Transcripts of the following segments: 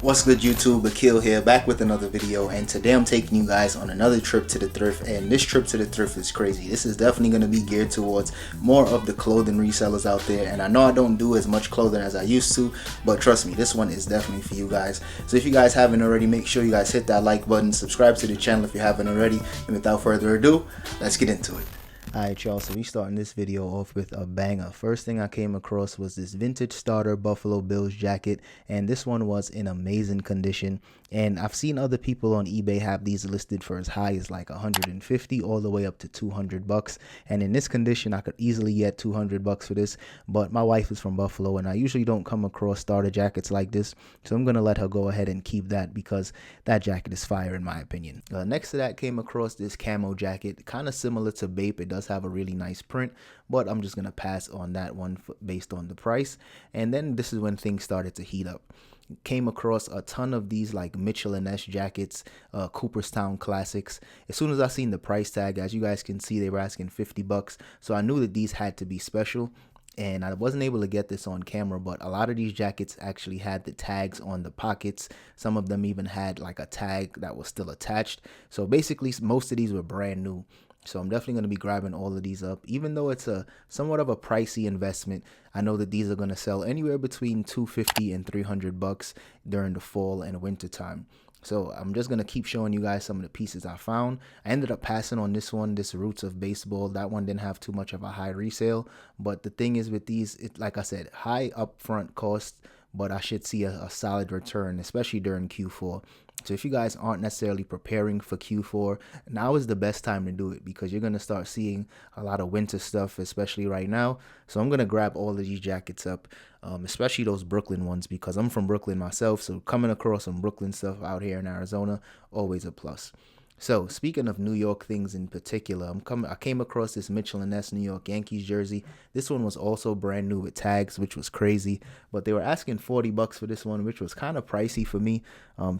What's good, YouTube? Akil here, back with another video, and today I'm taking you guys on another trip to the thrift. And this trip to the thrift is crazy. This is definitely going to be geared towards more of the clothing resellers out there, and I know I don't do as much clothing as I used to, but trust me, this one is definitely for you guys. So if you guys haven't already, make sure you guys hit that like button, subscribe to the channel if you haven't already, and without further ado, let's get into it. Alright y'all, so we starting this video off with a banger. First thing I came across was this vintage starter Buffalo Bills jacket, and this one was in amazing condition. And I've seen other people on eBay have these listed for as high as like 150 all the way up to 200 bucks. And in this condition, I could easily get 200 bucks for this, but my wife is from Buffalo and I usually don't come across starter jackets like this, so I'm gonna let her go ahead and keep that because that jacket is fire in my opinion. Next to that, came across this Camo Jacket, kind of similar to Bape. It does have a really nice print, but I'm just gonna pass on that one based on the price. And then this is when things started to heat up. Came across a ton of these like Michelin jackets, Cooperstown classics. As soon as I seen the price tag, as you guys can see, they were asking 50 bucks, so I knew that these had to be special. And I wasn't able to get this on camera, but a lot of these jackets actually had the tags on the pockets. Some of them even had like a tag that was still attached. So basically most of these were brand new. So I'm definitely going to be grabbing all of these up. Even though it's a somewhat of a pricey investment, I know that these are going to sell anywhere between 250 and 300 bucks during the fall and winter time. So I'm just going to keep showing you guys some of the pieces I found. I ended up passing on this one, this Roots of Baseball. That one didn't have too much of a high resale. But the thing is with these, like I said, high upfront cost, but I should see a solid return, especially during Q4. So if you guys aren't necessarily preparing for Q4, now is the best time to do it because you're going to start seeing a lot of winter stuff, especially right now. So I'm going to grab all of these jackets up, especially those Brooklyn ones because I'm from Brooklyn myself. So coming across some Brooklyn stuff out here in Arizona, always a plus. So speaking of New York things in particular, I came across this Michelin New York Yankees jersey. This one was also brand new with tags, which was crazy, but they were asking 40 bucks for this one, which was kind of pricey for me.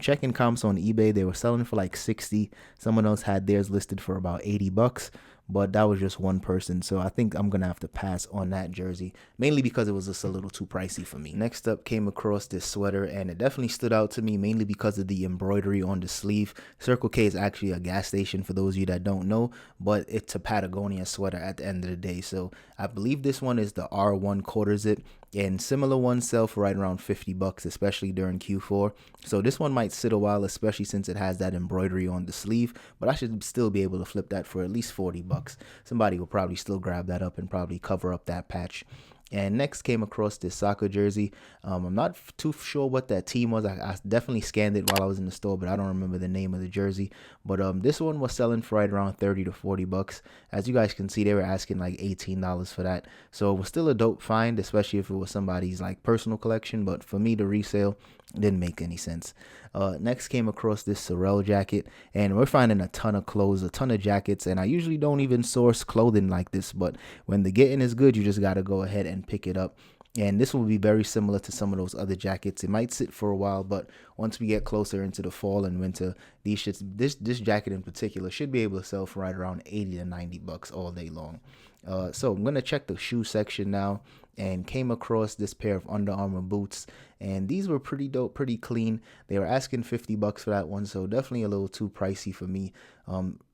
Checking comps on eBay, they were selling for like 60. Someone else had theirs listed for about 80 bucks. But that was just one person, so I think I'm gonna have to pass on that jersey, mainly because it was just a little too pricey for me. Next up, came across this sweater, and it definitely stood out to me mainly because of the embroidery on the sleeve. Circle K is actually a gas station for those of you that don't know, but it's a Patagonia sweater at the end of the day. So I believe this one is the R1 quarter zip, and similar ones sell for right around 50 bucks, especially during Q4. So this one might sit a while, especially since it has that embroidery on the sleeve, but I should still be able to flip that for at least 40 bucks. Somebody will probably still grab that up and probably cover up that patch. And next came across this soccer jersey. I'm not too sure what that team was. I definitely scanned it while I was in the store, but I don't remember the name of the jersey. But this one was selling for right around 30 to 40 bucks. As you guys can see, they were asking like $18 for that. So it was still a dope find, especially if it was somebody's like personal collection. But for me, the resale didn't make any sense. Next came across this Sorelle jacket, and we're finding a ton of clothes, a ton of jackets, and I usually don't even source clothing like this, but when the getting is good, you just got to go ahead and pick it up. And this will be very similar to some of those other jackets. It might sit for a while, but once we get closer into the fall and winter, this jacket in particular should be able to sell for right around 80 to 90 bucks all day long. So I'm gonna check the shoe section now, and came across this pair of Under Armour boots, and these were pretty dope, pretty clean. They were asking 50 bucks for that one, so definitely a little too pricey for me.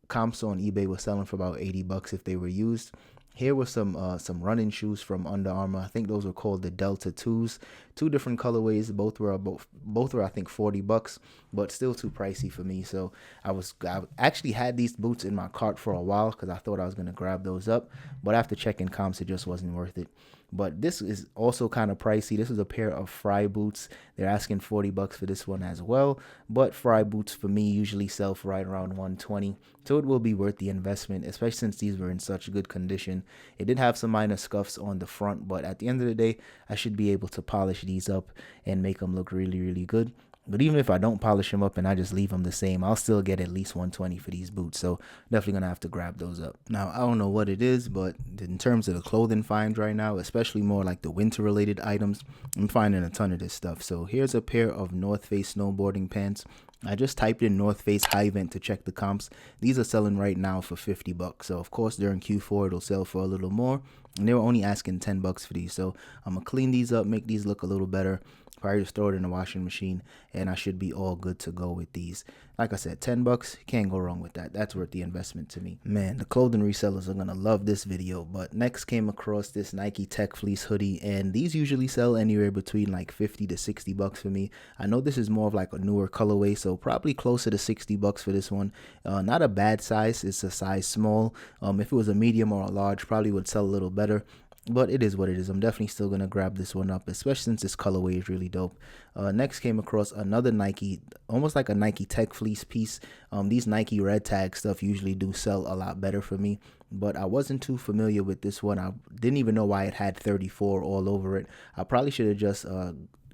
Comps on eBay were selling for about 80 bucks if they were used. Here were some running shoes from Under Armour. I think those were called the Delta 2s. Two different colorways. Both were I think 40 bucks, but still too pricey for me. So I actually had these boots in my cart for a while because I thought I was gonna grab those up, but after checking comps, it just wasn't worth it. But this is also kind of pricey. This is a pair of Fry boots. They're asking 40 bucks for this one as well. But Fry boots for me usually sell for right around 120. So it will be worth the investment, especially since these were in such good condition. It did have some minor scuffs on the front, but at the end of the day, I should be able to polish these up and make them look really, really good. But even if I don't polish them up and I just leave them the same, I'll still get at least 120 for these boots. So definitely going to have to grab those up. Now, I don't know what it is, but in terms of the clothing finds right now, especially more like the winter related items, I'm finding a ton of this stuff. So here's a pair of North Face snowboarding pants. I just typed in North Face high vent to check the comps. These are selling right now for 50 bucks. So of course during Q4 it'll sell for a little more. And they were only asking 10 bucks for these. So I'm gonna clean these up, make these look a little better, Probably just throw it in the washing machine and I should be all good to go with these. Like I said, $10, can't go wrong with that. That's worth the investment to me. Man, the clothing resellers are gonna love this video. But next came across this Nike Tech Fleece hoodie, and these usually sell anywhere between like 50 to 60 bucks for me. I know this is more of like a newer colorway, so probably closer to 60 bucks for this one. Not a bad size, it's a size small. If it was a medium or a large, probably would sell a little better. But it is what it is. I'm definitely still going to grab this one up, especially since this colorway is really dope. Next came across another Nike, almost like a Nike Tech Fleece piece. These Nike red tag stuff usually do sell a lot better for me, but I wasn't too familiar with this one. I didn't even know why it had 34 all over it. I probably should have just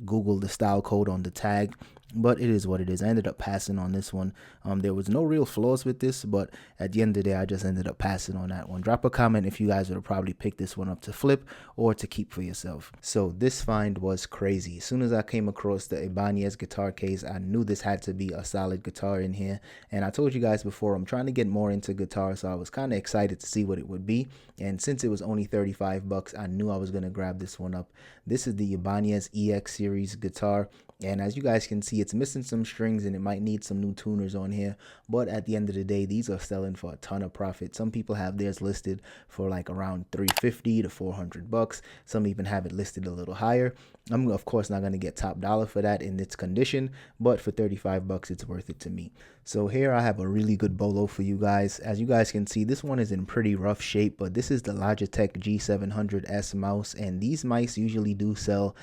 Googled the style code on the tag, but it is what it is. I ended up passing on this one. There was no real flaws with this, but at the end of the day, I just ended up passing on that one. Drop a comment if you guys would have probably picked this one up to flip or to keep for yourself. So this find was crazy. As soon as I came across the Ibanez guitar case, I knew this had to be a solid guitar in here. And I told you guys before, I'm trying to get more into guitar, so I was kind of excited to see what it would be. And since it was only 35 bucks, I knew I was going to grab this one up. This is the Ibanez EX series guitar. And as you guys can see, it's missing some strings and it might need some new tuners on here. But at the end of the day, these are selling for a ton of profit. Some people have theirs listed for like around 350 to 400 bucks. Some even have it listed a little higher. I'm of course not going to get top dollar for that in its condition, but for 35 bucks, it's worth it to me. So here I have a really good bolo for you guys. As you guys can see, this one is in pretty rough shape, but this is the Logitech G700 mouse, and these mice usually do sell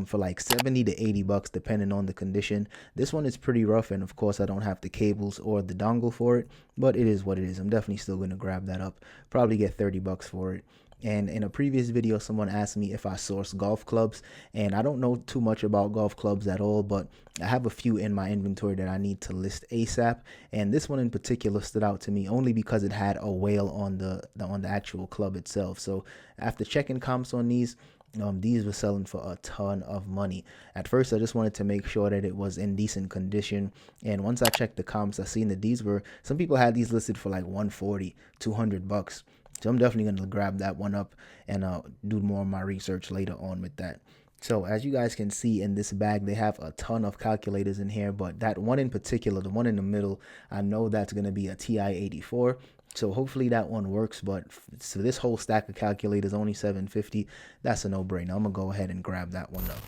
for like 70 to 80 bucks depending on the condition. This one is pretty rough, and of course I don't have the cables or the dongle for it, but it is what it is. I'm definitely still going to grab that up, probably get 30 bucks for it. And in a previous video, someone asked me if I source golf clubs, and I don't know too much about golf clubs at all, but I have a few in my inventory that I need to list ASAP. And this one in particular stood out to me only because it had a whale on the actual club itself. So after checking comps on these were selling for a ton of money. At first, I just wanted to make sure that it was in decent condition. And once I checked the comps, I seen that these were, some people had these listed for like 140, 200 bucks. So I'm definitely going to grab that one up and do more of my research later on with that. So as you guys can see in this bag, they have a ton of calculators in here, but that one in particular, the one in the middle, I know that's going to be a TI-84. So hopefully that one works, but so this whole stack of calculators only $750. That's a no-brainer. I'm going to go ahead and grab that one up.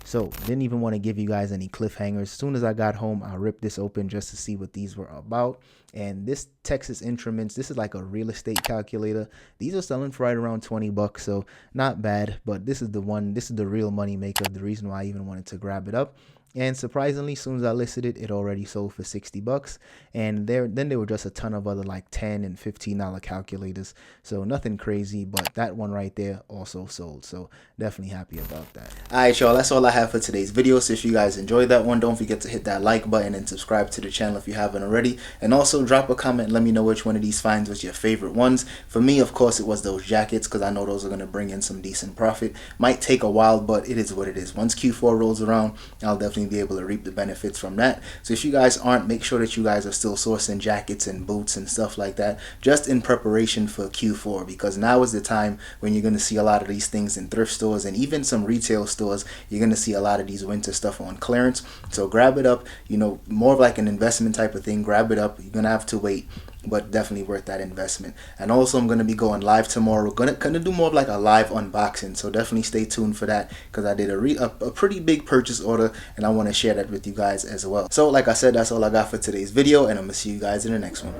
So didn't even want to give you guys any cliffhangers. As soon as I got home, I ripped this open just to see what these were about. And this Texas Instruments, this is like a real estate calculator. These are selling for right around 20 bucks, so not bad. But this is the one, this is the real money maker, the reason why I even wanted to grab it up. And surprisingly, as soon as I listed it, it already sold for 60 bucks. And then there were just a ton of other like $10 and $15 calculators. So nothing crazy, but that one right there also sold. So definitely happy about that. Alright, y'all, that's all I have for today's video. So if you guys enjoyed that one, don't forget to hit that like button and subscribe to the channel if you haven't already. And also drop a comment and let me know which one of these finds was your favorite ones. For me, of course, it was those jackets because I know those are going to bring in some decent profit. Might take a while, but it is what it is. Once Q4 rolls around, I'll definitely be able to reap the benefits from that. So if you guys aren't, make sure that you guys are still sourcing jackets and boots and stuff like that, just in preparation for Q4, because now is the time when you're going to see a lot of these things in thrift stores and even some retail stores. You're going to see a lot of these winter stuff on clearance. So grab it up, you know, more of like an investment type of thing. Grab it up. You're going to have to wait, but definitely worth that investment. And also I'm going to be going live tomorrow. Gonna do more of like a live unboxing, so definitely stay tuned for that, because I did a pretty big purchase order and I want to share that with you guys as well. So like I said, that's all I got for today's video, and I'm gonna see you guys in the next one.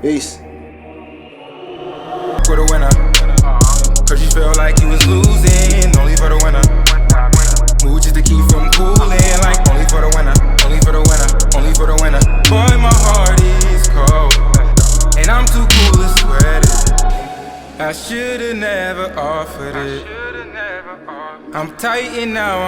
Peace. For the winner, cause you felt like you was losing, only for the winner. Move just to keep from cooling, like only for the winner, only for the winner, only for the winner. Boy, my heart is cold, and I'm too cool to sweat it. I should've never offered it. I'm tight and now